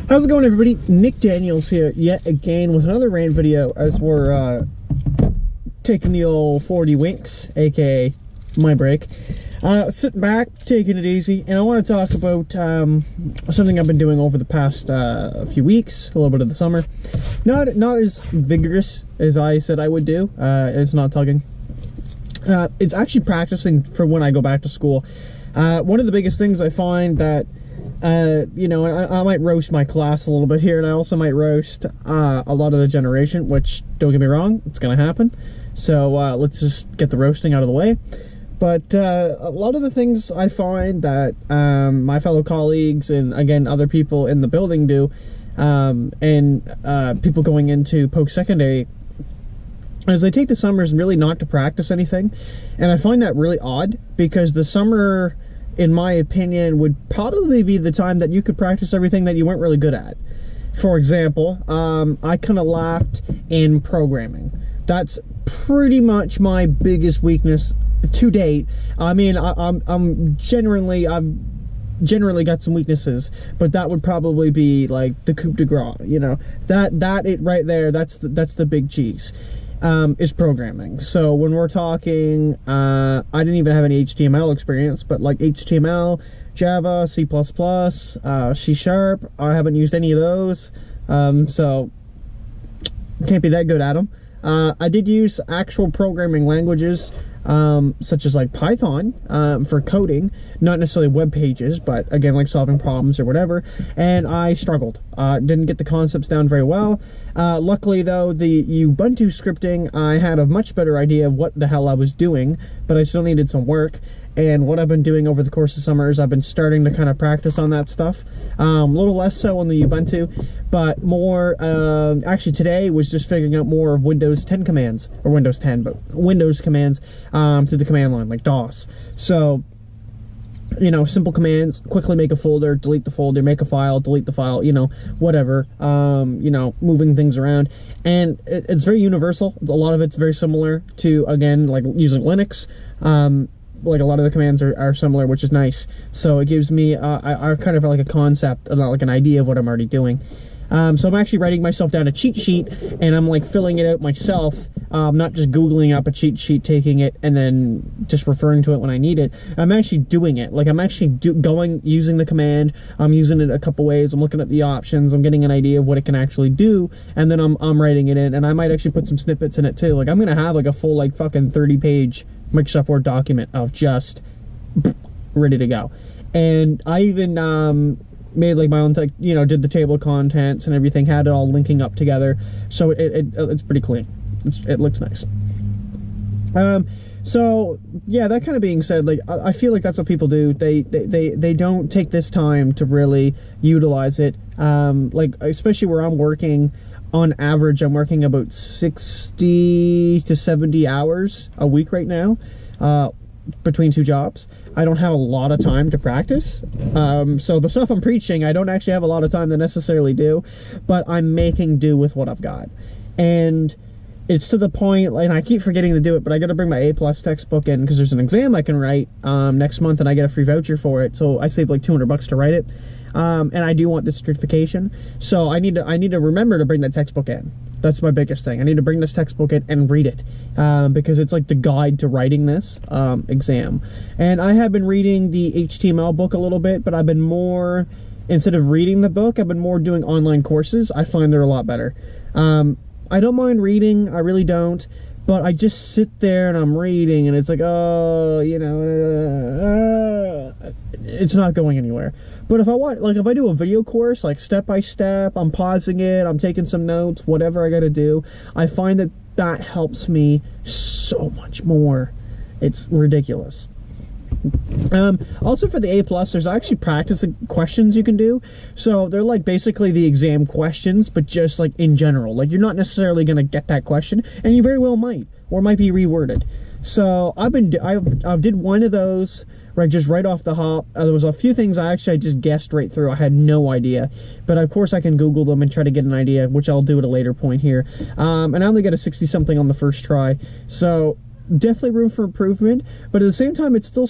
How's it going, everybody? Nick Daniels here yet again with another rant video as we're taking the old 40 winks, aka my break. Sitting back, taking it easy, and I want to talk about something I've been doing over the past few weeks, a little bit of the summer. Not as vigorous as I said I would do. It's not tugging. It's actually practicing for when I go back to school. One of the biggest things I find that you know, I might roast my class a little bit here, and I also might roast a lot of the generation, which, don't get me wrong, it's gonna happen. So let's just get the roasting out of the way. But a lot of the things I find that my fellow colleagues and, again, other people in the building do, and people going into post-secondary, is they take the summers really not to practice anything. And I find that really odd, because the summer, in my opinion, would probably be the time that you could practice everything that you weren't really good at. For example, I kind of lacked in programming. That's pretty much my biggest weakness to date. I mean, I've generally got some weaknesses, but that would probably be like the coup de grace, you know, that it right there. That's the big cheese. Is programming. So when we're talking, I didn't even have any HTML experience, but like HTML, Java, C++, C#, I haven't used any of those, so can't be that good at them. I did use actual programming languages, such as like Python, for coding, not necessarily web pages, but again, like solving problems or whatever, and I struggled. Didn't get the concepts down very well. Luckily though, the Ubuntu scripting, I had a much better idea of what the hell I was doing, but I still needed some work. And what I've been doing over the course of summer is I've been starting to kind of practice on that stuff. A little less so on the Ubuntu, but more, actually today was just figuring out more of Windows 10 commands, or Windows 10, but Windows commands through the command line, like DOS. So, you know, simple commands, quickly make a folder, delete the folder, make a file, delete the file, you know, whatever, you know, moving things around. And it's very universal. A lot of it's very similar to, again, like using Linux. Like a lot of the commands are similar, which is nice. So it gives me I kind of like a concept, not like an idea of what I'm already doing. So I'm actually writing myself down a cheat sheet, and I'm like filling it out myself, not just Googling up a cheat sheet, taking it, and then just referring to it when I need it. I'm actually doing it. Like, I'm actually using the command. I'm using it a couple ways. I'm looking at the options. I'm getting an idea of what it can actually do, and then I'm writing it in, and I might actually put some snippets in it too. Like, I'm gonna have like a full like fucking 30-page Microsoft Word document of just ready to go. And I even made like my own, you know, did the table of contents and everything, had it all linking up together, so it's pretty clean. It looks nice. So yeah, that kind of being said, like I feel like that's what people do. They don't take this time to really utilize it. Like, especially where I'm working, on average I'm working about 60 to 70 hours a week right now, between two jobs. I don't have a lot of time to practice. So the stuff I'm preaching, I don't actually have a lot of time to necessarily do, but I'm making do with what I've got. And it's to the point, and I keep forgetting to do it, but I gotta bring my A+ textbook in, because there's an exam I can write next month, and I get a free voucher for it, so I save like $200 to write it. And I do want this certification, so I need to remember to bring that textbook in. That's my biggest thing. I need to bring this textbook in and read it, because it's like the guide to writing this exam. And I have been reading the HTML book a little bit, but I've been more, instead of reading the book, I've been more doing online courses. I find they're a lot better. I don't mind reading, I really don't, but I just sit there and I'm reading, and it's like, oh, you know, it's not going anywhere. But if I do a video course, like step by step, I'm pausing it, I'm taking some notes, whatever I gotta do, I find that helps me so much more. It's ridiculous. Also for the A+, there's actually practice questions you can do. So they're like basically the exam questions, but just like in general. Like, you're not necessarily gonna get that question, and you very well might, or it might be reworded. So I did one of those right off the hop. There was a few things I just guessed right through. I had no idea, but of course I can Google them and try to get an idea, which I'll do at a later point here. And I only got a 60-something on the first try, so definitely room for improvement. But at the same time, it still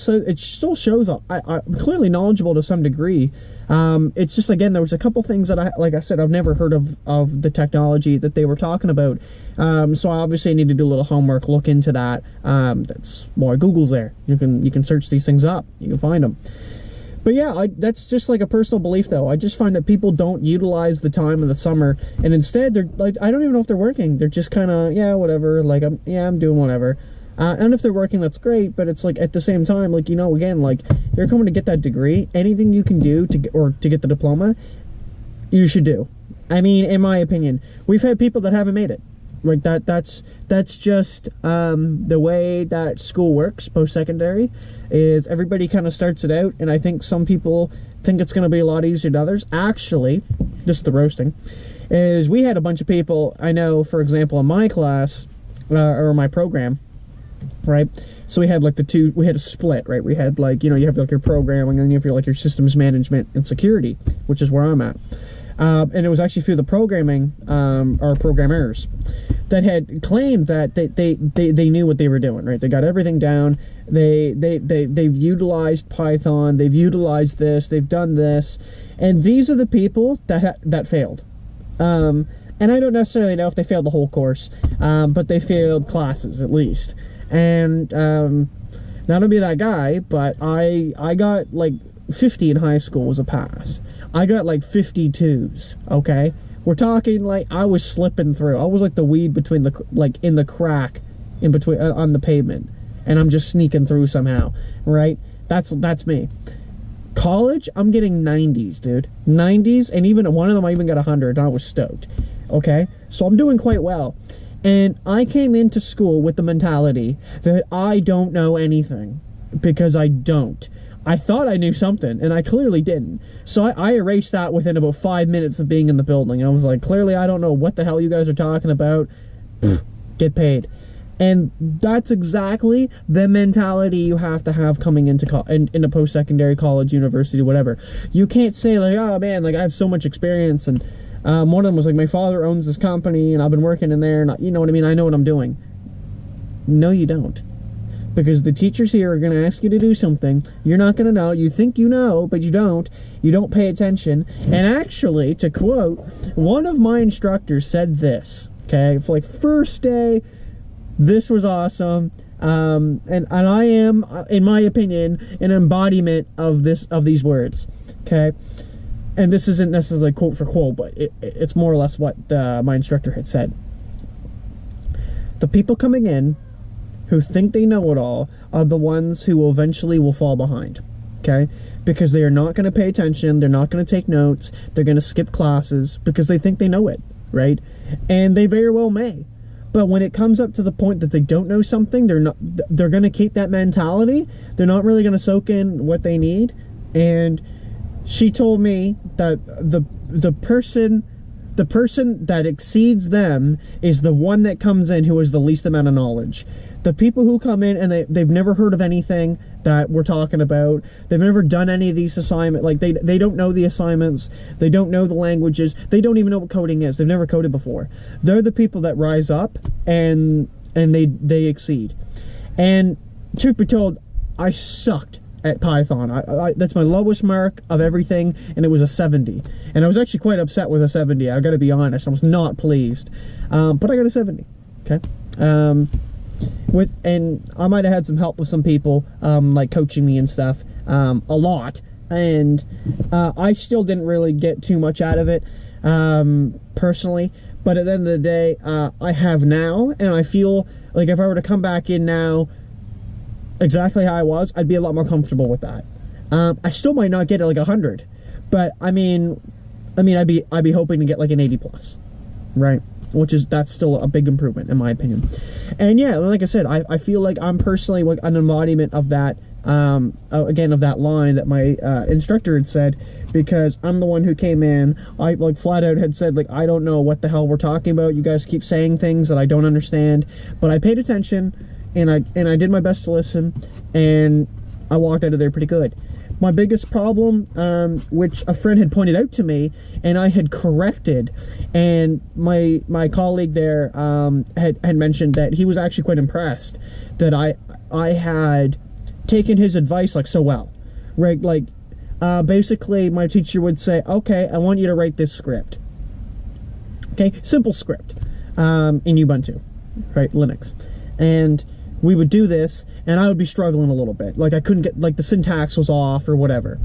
shows I'm clearly knowledgeable to some degree. It's just, again, there was a couple things that like I said, I've never heard of the technology that they were talking about. So I obviously need to do a little homework, look into that. That's why Google's there. You can search these things up. You can find them. But yeah, that's just like a personal belief, though. I just find that people don't utilize the time of the summer, and instead they're like, I don't even know if they're working. They're just kind of, yeah, whatever. Like, I'm doing whatever. And if they're working, that's great. But it's like, at the same time, like, again, like, you're coming to get that degree. Anything you can do to get the diploma, you should do. I mean, in my opinion, we've had people that haven't made it. Like, that's just the way that school works, post-secondary, is everybody kind of starts it out, and I think some people think it's going to be a lot easier than others. Actually, just the roasting, is we had a bunch of people, I know, for example, in my class, or my program, right? So we had like we had a split, right? We had like, you have like your programming, and then you have your systems management and security, which is where I'm at. And it was actually through the programming, or programmers, that had claimed that they knew what they were doing, right? They got everything down. They've utilized Python. They've utilized this. They've done this, and these are the people that failed. And I don't necessarily know if they failed the whole course, but they failed classes at least. And not to be that guy, but I got like 50 in high school was a pass. I got like 52s, okay? We're talking like I was slipping through. I was like the weed between in the crack in between on the pavement, and I'm just sneaking through somehow, right? That's me. College, I'm getting 90s, dude. 90s, and even one of them I even got 100, and I was stoked. Okay? So I'm doing quite well. And I came into school with the mentality that I don't know anything, because I don't. I thought I knew something, and I clearly didn't. So I erased that within about 5 minutes of being in the building. I was like, clearly I don't know what the hell you guys are talking about. Get paid. And that's exactly the mentality you have to have coming into post-secondary, college, university, whatever. You can't say like, oh man, like I have so much experience, and one of them was like, my father owns this company, and I've been working in there, and you know what I mean, I know what I'm doing. No, you don't. Because the teachers here are going to ask you to do something. You're not going to know. You think you know, but you don't. You don't pay attention. And actually, to quote, one of my instructors said this, okay? For like first day, this was awesome. And I am, in my opinion, an embodiment of these words, okay? And this isn't necessarily quote for quote, but it's more or less what my instructor had said. The people coming in who think they know it all are the ones who eventually will fall behind, okay? Because they are not going to pay attention, they're not going to take notes, they're going to skip classes because they think they know it, right? And they very well may. But when it comes up to the point that they don't know something, they're going to keep that mentality. They're not really going to soak in what they need. And she told me that the person that exceeds them is the one that comes in who has the least amount of knowledge. The people who come in and they've never heard of anything that we're talking about, they've never done any of these assignments, like they don't know the assignments, they don't know the languages, they don't even know what coding is, they've never coded before. They're the people that rise up and they exceed. And truth be told, I sucked at Python. That's my lowest mark of everything, and it was a 70. And I was actually quite upset with a 70, I gotta be honest. I was not pleased. But I got a 70, okay? And I might have had some help with some people, like coaching me and stuff, a lot. And I still didn't really get too much out of it, personally. But at the end of the day, I have now, and I feel like if I were to come back in now, exactly how I was, I'd be a lot more comfortable with that. I still might not get it like 100, but I mean, I'd be hoping to get like an 80 plus, right? That's still a big improvement in my opinion. And yeah, like I said, I feel like I'm personally like an embodiment of that, again, of that line that my instructor had said, because I'm the one who came in, I like flat out had said like, I don't know what the hell we're talking about, you guys keep saying things that I don't understand, but I paid attention, and I did my best to listen, and I walked out of there pretty good. My biggest problem, which a friend had pointed out to me, and I had corrected, and my colleague there had mentioned that he was actually quite impressed that I had taken his advice like so well, right? Like basically my teacher would say, okay, I want you to write this script. Okay, simple script in Ubuntu, right, Linux. And we would do this, and I would be struggling a little bit. Like, I couldn't get, like, the syntax was off or whatever.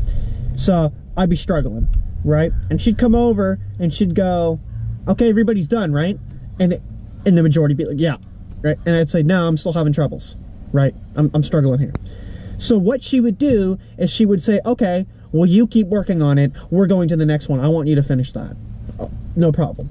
So I'd be struggling, right? And she'd come over and she'd go, okay, everybody's done, right? And the majority would be like, yeah, right? And I'd say, no, I'm still having troubles, right? I'm struggling here. So what she would do is she would say, okay, well, you keep working on it. We're going to the next one. I want you to finish that. Oh, no problem.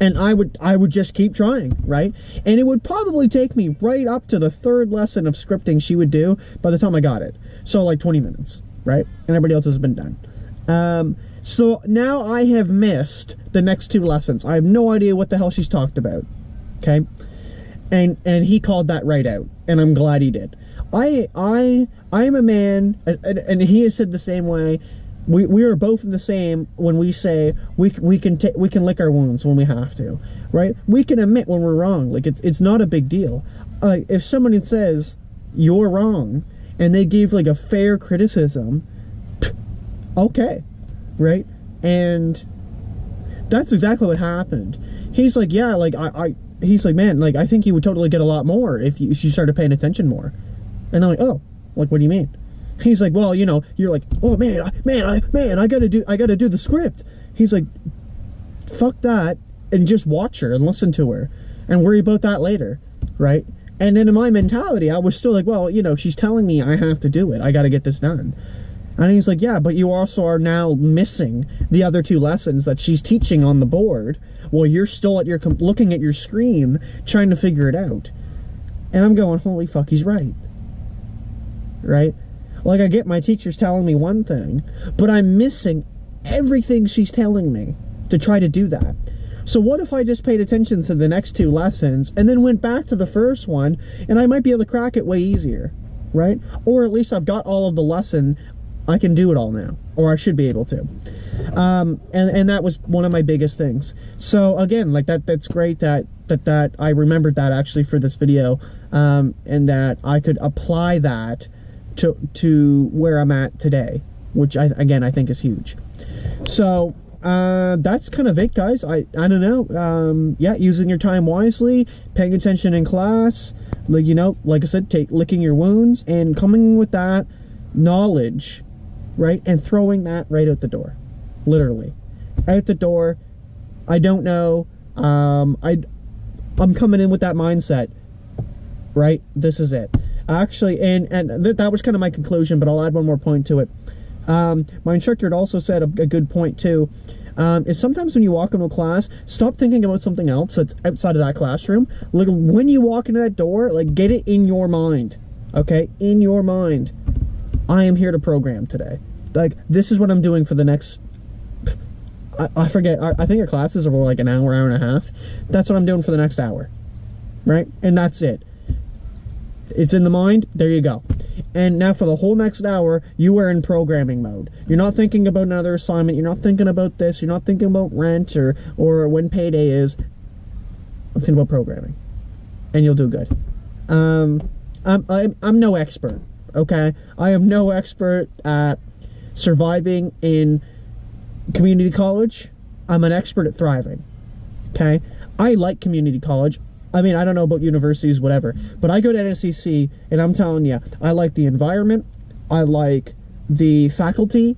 And I would just keep trying, right? And it would probably take me right up to the third lesson of scripting she would do by the time I got it. So like 20 minutes, right? And everybody else has been done. So now I have missed the next 2 lessons. I have no idea what the hell she's talked about, okay? And he called that right out, and I'm glad he did. I am a man, and he has said the same way. We are both the same when we say we can lick our wounds when we have to, right? We can admit when we're wrong. Like, it's not a big deal. If somebody says you're wrong and they give like a fair criticism, okay, right? And that's exactly what happened. He's like, yeah, like he's like, man, like I think you would totally get a lot more if you started paying attention more. And I'm like, oh, like what do you mean? He's like, well, you know, you're like, oh man, I gotta do the script. He's like, fuck that, and just watch her and listen to her, and worry about that later, right? And then in my mentality, I was still like, well, you know, she's telling me I have to do it. I got to get this done. And he's like, yeah, but you also are now missing the other 2 lessons that she's teaching on the board while you're still at your looking at your screen trying to figure it out. And I'm going, holy fuck, he's right, right? Like, I get my teacher's telling me one thing, but I'm missing everything she's telling me to try to do that. So what if I just paid attention to the next 2 lessons and then went back to the first one, and I might be able to crack it way easier, right? Or at least I've got all of the lesson. I can do it all now, or I should be able to. And that was one of my biggest things. So again, like that's great that I remembered that actually for this video, and that I could apply that to where I'm at today, which I think is huge. So that's kind of it, guys. I don't know. Yeah, using your time wisely, paying attention in class, like, you know, like I said, licking your wounds and coming with that knowledge, right, and throwing that right out the door, literally out the door. I don't know. I'm coming in with that mindset, right? This is it. Actually, and that was kind of my conclusion, but I'll add one more point to it. My instructor had also said a good point too, is sometimes when you walk into a class, stop thinking about something else that's outside of that classroom. Like, when you walk into that door, like, get it in your mind, okay? In your mind, I am here to program today. Like, this is what I'm doing for the next, I forget, I think our classes are like an hour and a half. That's what I'm doing for the next hour, right? And that's it. It's in the mind, there you go. And now for the whole next hour, you are in programming mode. You're not thinking about another assignment, you're not thinking about this, you're not thinking about rent or when payday is. I'm thinking about programming. And you'll do good. I'm no expert, okay? I am no expert at surviving in community college. I'm an expert at thriving, okay? I like community college. I mean, I don't know about universities, whatever, but I go to NSCC, and I'm telling you, I like the environment, I like the faculty,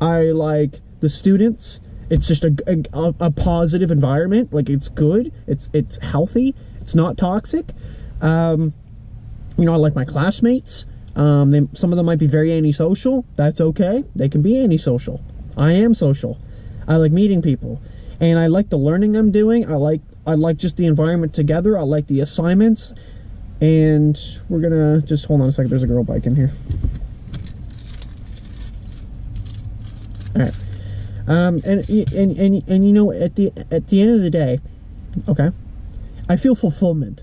I like the students. It's just a positive environment. Like, it's good, it's healthy, it's not toxic. You know, I like my classmates. Some of them might be very antisocial. That's okay. They can be antisocial. I am social. I like meeting people, and I like the learning I'm doing. I like just the environment together. I like the assignments. And we're gonna just hold on a second. There's a girl bike in here. All right. And you know, at the end of the day, okay, I feel fulfillment.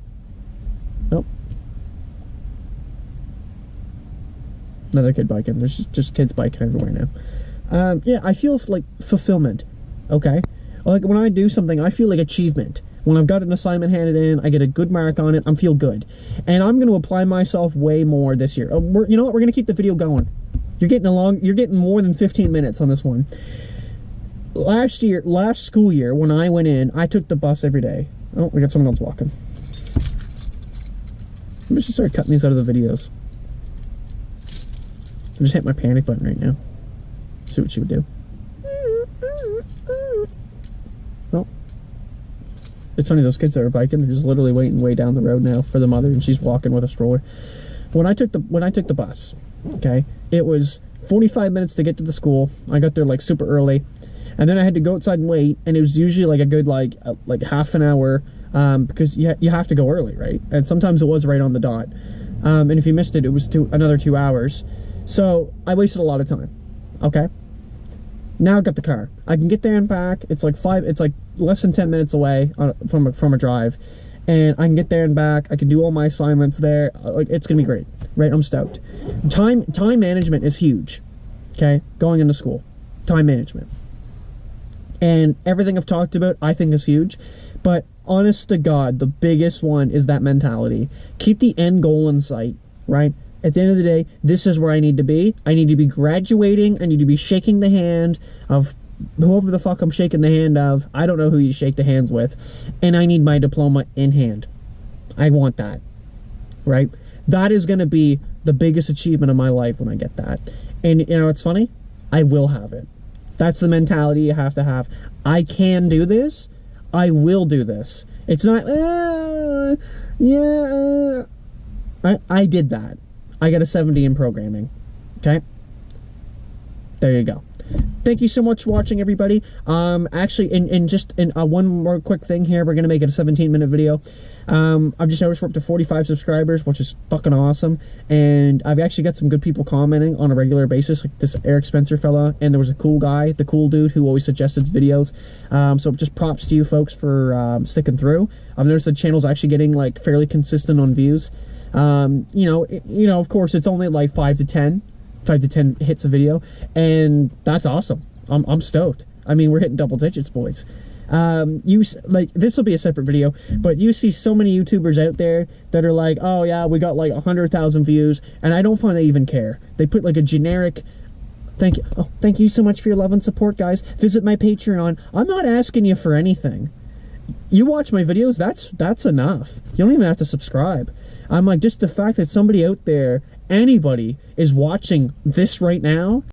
Nope. Another kid biking. There's just kids biking everywhere now. Yeah, I feel like fulfillment. Okay, like when I do something, I feel like achievement. When I've got an assignment handed in, I get a good mark on it, I feel good. And I'm going to apply myself way more this year. You know what? We're going to keep the video going. You're getting more than 15 minutes on this one. Last school year, when I went in, I took the bus every day. Oh, we got someone else walking. I'm just start cutting these out of the videos. I just hit my panic button right now. See what she would do. Oh. It's funny, those kids that are biking, they're just literally waiting way down the road now for the mother, and she's walking with a stroller. When I took the bus, okay, it was 45 minutes to get to the school. I got there like super early, and then I had to go outside and wait, and it was usually like a good like half an hour, because you have to go early, right? And sometimes it was right on the dot, and if you missed it, it was another 2 hours. So I wasted a lot of time. Okay, now I got the car. I can get there and back. It's like less than 10 minutes away from a drive, and I can get there and back. I can do all my assignments there. Like, it's gonna be great, right? I'm stoked. Time management is huge. Okay, going into school, time management, and everything I've talked about, I think is huge. But honest to God, the biggest one is that mentality. Keep the end goal in sight, right? At the end of the day, this is where I need to be. I need to be graduating. I need to be shaking the hand of whoever the fuck I'm shaking the hand of. I don't know who you shake the hands with. And I need my diploma in hand. I want that, right? That is going to be the biggest achievement of my life when I get that. And you know, it's funny. I will have it. That's the mentality you have to have. I can do this. I will do this. It's not, I did that. I got a 70 in programming. Okay? There you go. Thank you so much for watching, everybody. Actually, one more quick thing here. We're going to make it a 17-minute video. I've just noticed we're up to 45 subscribers, which is fucking awesome. And I've actually got some good people commenting on a regular basis, like this Eric Spencer fella. And there was a cool guy, the cool dude, who always suggested videos. So just props to you folks for sticking through. I've noticed the channel's actually getting like fairly consistent on views. You know, of course, it's only like 5 to 10 hits a video, and that's awesome. I'm stoked. I mean, we're hitting double digits, boys. This will be a separate video, but you see so many YouTubers out there that are like, oh yeah, we got like 100,000 views, and I don't find they even care. They put like a generic thank you so much for your love and support, guys. Visit my Patreon. I'm not asking you for anything. You watch my videos, that's enough. You don't even have to subscribe. I'm like, just the fact that somebody out there, anybody, is watching this right now,